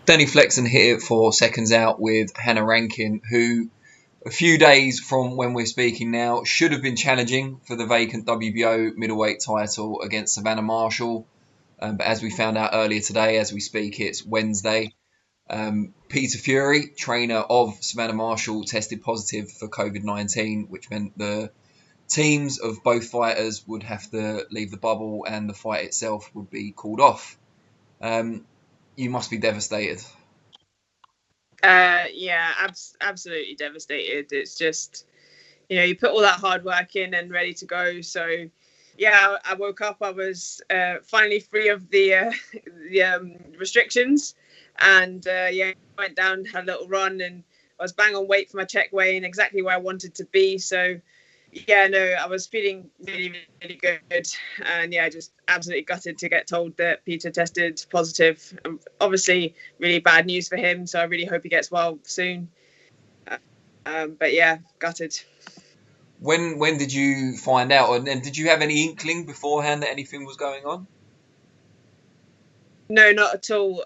Danny Flexen here for Seconds Out with Hannah Rankin, who a few days from when we're speaking now should have been challenging for the vacant WBO middleweight title against Savannah Marshall. But as we found out earlier today, as we speak, it's Wednesday. Peter Fury, trainer of Savannah Marshall, tested positive for COVID-19, which meant the teams of both fighters would have to leave the bubble and the fight itself would be called off. You must be devastated. Yeah, absolutely devastated. It's just, you put all that hard work in and ready to go. So, yeah, I woke up. I was finally free of the restrictions, and went down, had a little run, and I was bang on weight for my check weigh and exactly where I wanted to be. So, yeah, no, I was feeling really, really good. And yeah, just absolutely gutted to get told that Peter tested positive. Obviously, really bad news for him. So I really hope he gets well soon. But yeah, gutted. When did you find out? And did you have any inkling beforehand that anything was going on? No, not at all.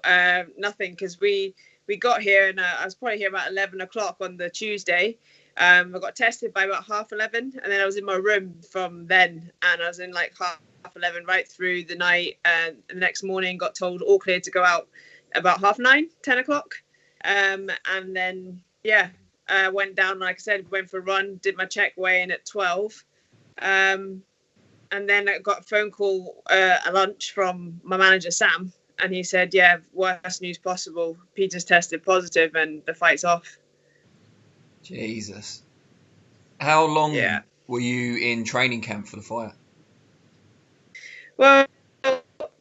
Nothing, because we got here and I was probably here about 11 o'clock on the Tuesday. I got tested by about 11:30, and then I was in my room from then, and I was in like 11:30 right through the night. And the next morning got told all clear to go out about 9:30, 10 o'clock. And then, yeah, went down, like I said, went for a run, did my check weigh-in at 12. And then I got a phone call at lunch from my manager, Sam, and he said, yeah, worst news possible. Peter's tested positive and the fight's off. Jesus. How long were you in training camp for the fight? Well,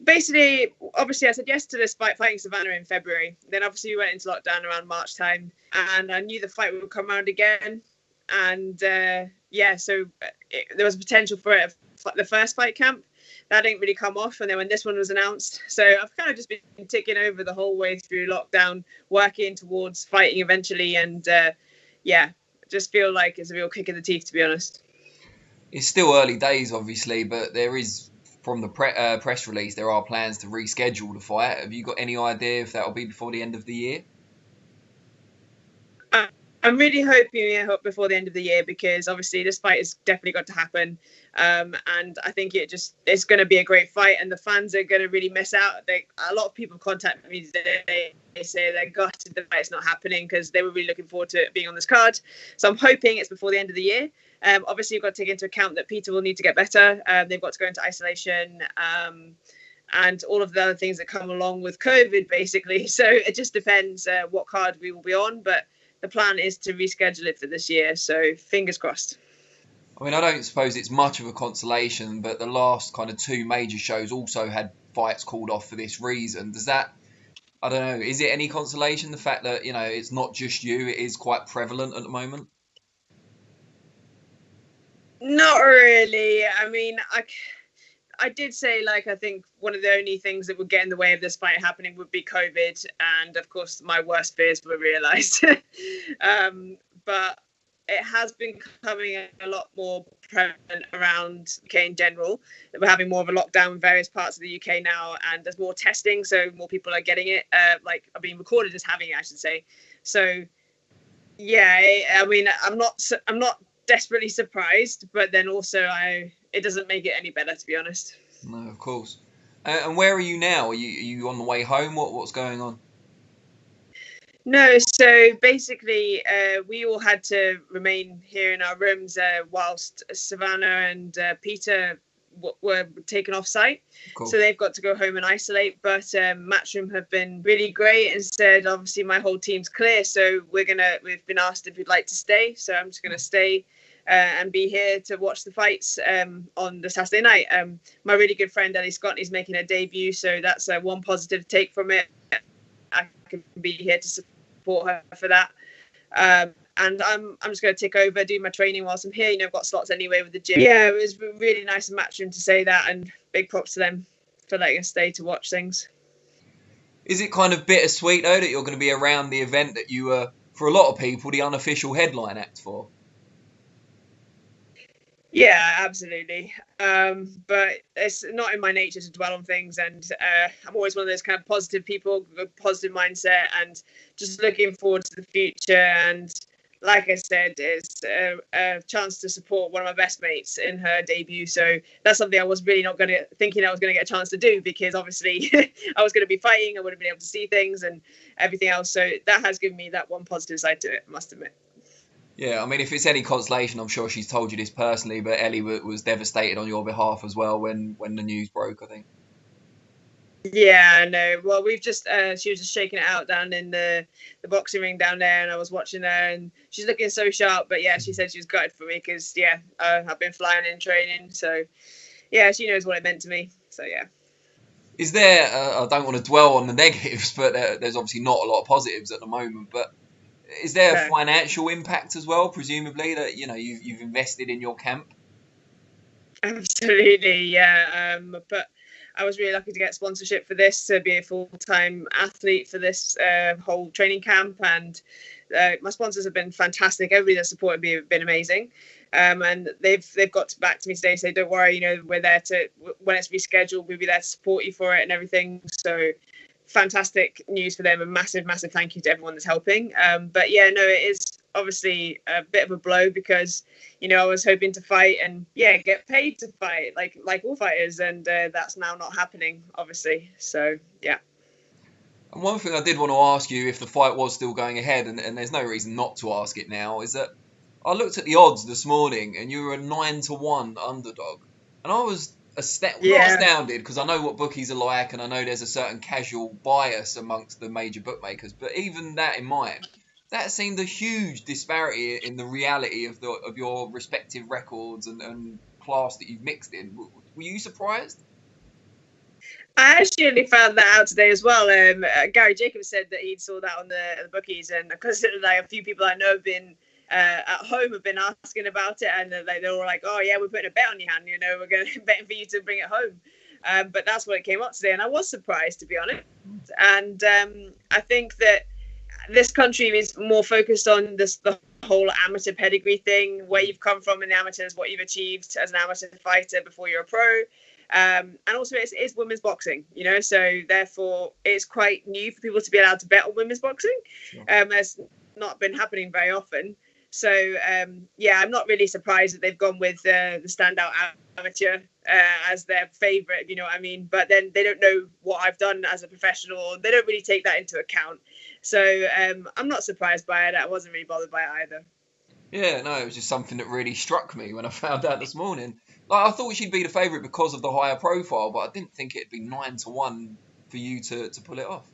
basically, obviously, I said yes to this fight, fighting Savannah in February. Then obviously we went into lockdown around March time, and I knew the fight would come around again. And so there was potential for it at the first fight camp. That didn't really come off, and then when this one was announced, so I've kind of just been ticking over the whole way through lockdown, working towards fighting eventually, and just feel like it's a real kick in the teeth, to be honest. It's still early days, obviously, but there is, from the press release, there are plans to reschedule the fight. Have you got any idea if that will be before the end of the year? I'm really hoping before the end of the year, because obviously this fight has definitely got to happen. And I think it's going to be a great fight, and the fans are going to really miss out. A lot of people contact me today. They say they're gutted the fight's not happening because they were really looking forward to it being on this card. So I'm hoping it's before the end of the year. Obviously, you've got to take into account that Peter will need to get better. They've got to go into isolation. And all of the other things that come along with COVID, basically. So it just depends what card we will be on. But the plan is to reschedule it for this year. So fingers crossed. I mean, I don't suppose it's much of a consolation, but the last kind of two major shows also had fights called off for this reason. Does that, I don't know, is it any consolation, the fact that, it's not just you, it is quite prevalent at the moment? Not really. I mean, I did say, I think one of the only things that would get in the way of this fight happening would be COVID. And of course, my worst fears were realised. But it has been becoming a lot more prevalent around UK in general. We're having more of a lockdown in various parts of the UK now, and there's more testing, so more people are getting it. Are being recorded as having it, I should say. So, yeah, I mean, I'm not desperately surprised, but then also it doesn't make it any better, to be honest. No, of course. And where are you now? Are you on the way home? What's going on? No, so basically, we all had to remain here in our rooms whilst Savannah and Peter were taken off site. Cool. So they've got to go home and isolate. But Matchroom have been really great and said, obviously, my whole team's clear. So we've been asked if we'd like to stay. So I'm just going to stay and be here to watch the fights on the Saturday night. My really good friend Ellie is making her debut. So that's one positive take from it. I can be here to support her for that. And I'm just going to take over, do my training whilst I'm here. I've got slots anyway with the gym. Yeah, it was really nice of Matchroom to say that, and big props to them for letting us stay to watch things. Is it kind of bittersweet, though, that you're going to be around the event that you were, for a lot of people, the unofficial headline act for? Yeah, absolutely. But it's not in my nature to dwell on things, and I'm always one of those kind of positive people, with a positive mindset, and just looking forward to the future. And like I said, it's a chance to support one of my best mates in her debut. So that's something I was really not going to thinking I was going to get a chance to do, because obviously I was going to be fighting. I would have been able to see things and everything else. So that has given me that one positive side to it, I must admit. Yeah, I mean, if it's any consolation, I'm sure she's told you this personally, but Ellie was devastated on your behalf as well when the news broke, I think. Yeah, I know. Well, we've just she was just shaking it out down in the boxing ring down there, and I was watching her, and she's looking so sharp. But yeah, she said she was gutted for me because I've been flying in training, so yeah, she knows what it meant to me. So yeah. Is there? I don't want to dwell on the negatives, but there's obviously not a lot of positives at the moment. But is there a No. financial impact as well? Presumably that you've invested in your camp. Absolutely, yeah. But I was really lucky to get sponsorship for this, to be a full-time athlete for this whole training camp, and my sponsors have been fantastic. Everybody that supported me have been amazing, and they've got back to me today, say, don't worry, we're there to, when it's rescheduled, we'll be there to support you for it and everything. So fantastic news for them, and massive thank you to everyone that's helping. But yeah, no, it is obviously a bit of a blow, because I was hoping to fight and get paid to fight like all fighters, and that's now not happening, obviously. So yeah. And one thing I did want to ask you, if the fight was still going ahead, and there's no reason not to ask it now, is that I looked at the odds this morning, and you were a 9-1 underdog, and I was not Yeah. astounded, because I know what bookies are like, and I know there's a certain casual bias amongst the major bookmakers. But even that in mind, that seemed a huge disparity in the reality of your respective records and class that you've mixed in. Were you surprised? I actually only found that out today as well. Gary Jacobs said that he saw that on the bookies, and because like a few people I know have been at home have been asking about it, and they were like, "Oh yeah, we're putting a bet on your hand. We're going to betting for you to bring it home." But that's what it came up today, and I was surprised, to be honest. And I think that this country is more focused on the whole amateur pedigree thing, where you've come from in the amateurs, what you've achieved as an amateur fighter before you're a pro. And also it's women's boxing, so therefore it's quite new for people to be allowed to bet on women's boxing. Sure. That's not been happening very often. So I'm not really surprised that they've gone with the standout amateur as their favorite, if you know what I mean. But then they don't know what I've done as a professional. They don't really take that into account. So I'm not surprised by it. I wasn't really bothered by it either. Yeah, no, it was just something that really struck me when I found out this morning. Like, I thought she'd be the favourite because of the higher profile, but I didn't think it'd be 9-1 for you to pull it off.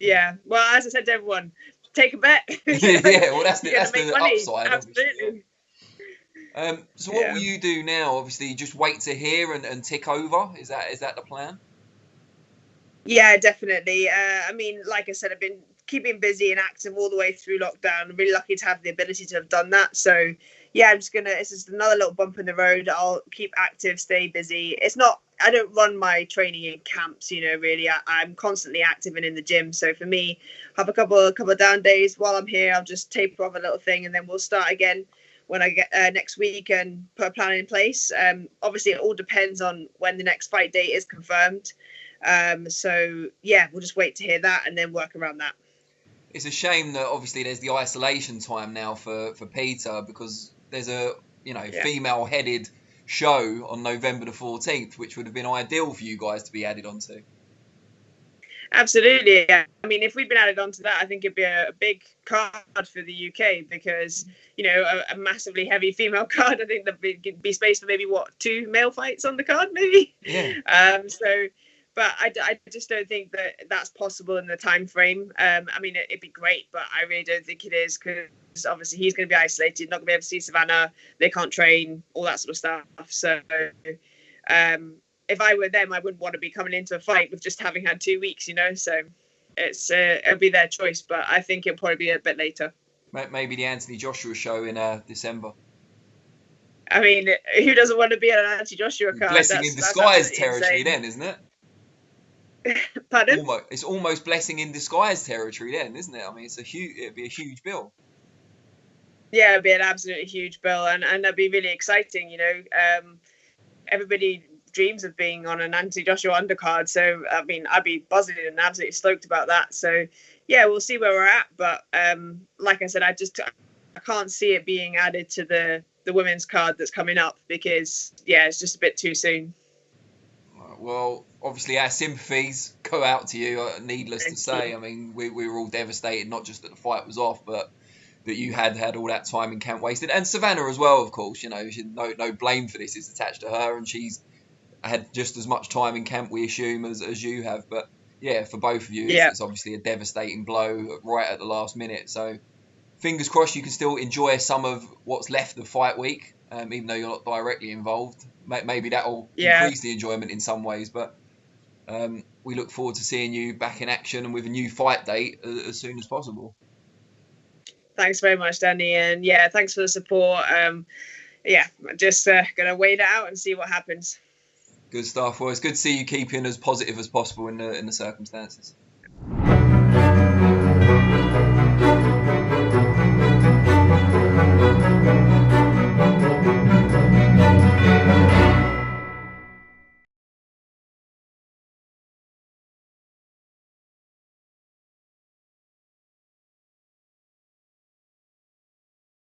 Yeah. Well, as I said to everyone, take a bet. Yeah, well, that's You're gonna make the money. upside, obviously. Absolutely. So what will Yeah. you do now? Obviously, just wait to hear and tick over. Is that the plan? Yeah, definitely. I mean, like I said, I've been keeping busy and active all the way through lockdown. I'm really lucky to have the ability to have done that. So, yeah, it's just another little bump in the road. I'll keep active, stay busy. I don't run my training in camps, really. I'm constantly active and in the gym. So for me, have a couple of down days while I'm here. I'll just taper off a little thing, and then we'll start again when I get next week and put a plan in place. Obviously, it all depends on when the next fight date is confirmed. So yeah, we'll just wait to hear that and then work around that. It's a shame that obviously there's the isolation time now for Peter, because there's a female-headed show on November the 14th, which would have been ideal for you guys to be added onto. Absolutely. Yeah. I mean, if we'd been added onto that, I think it'd be a big card for the UK, because, a massively heavy female card. I think there'd be space for maybe, 2 male fights on the card, maybe? Yeah. But I just don't think that that's possible in the time frame. I mean, it'd be great, but I really don't think it is, because obviously he's going to be isolated, not going to be able to see Savannah. They can't train, all that sort of stuff. So, if I were them, I wouldn't want to be coming into a fight with just having had 2 weeks, So it'll be their choice, but I think it'll probably be a bit later. Maybe the Anthony Joshua show in December. I mean, who doesn't want to be on an Anthony Joshua card? Blessing in disguise territory, then, isn't it? Pardon? It's almost blessing in disguise territory, then, isn't it? I mean, it'd be a huge bill. Yeah, it'd be an absolutely huge bill, and that'd be really exciting. Everybody dreams of being on an Anthony Joshua undercard, so I mean, I'd be buzzing and absolutely stoked about that. So yeah, we'll see where we're at, but like I said, I can't see it being added to the women's card that's coming up, because yeah, it's just a bit too soon. Well, obviously our sympathies go out to you. Needless to Thank say, you. I mean, we were all devastated, not just that the fight was off, but that you had all that time in camp wasted, and Savannah as well. Of course, no blame for this is attached to her, and she's had just as much time in camp, we assume, as you have. But yeah, for both of you, Yeah. it's obviously a devastating blow right at the last minute. So fingers crossed you can still enjoy some of what's left of fight week, even though you're not directly involved. Maybe that'll Yeah. increase the enjoyment in some ways, but we look forward to seeing you back in action and with a new fight date as soon as possible. Thanks very much, Danny, and yeah, thanks for the support. Yeah, just gonna wait it out and see what happens. Good stuff. Well, it's good to see you keeping as positive as possible in the circumstances.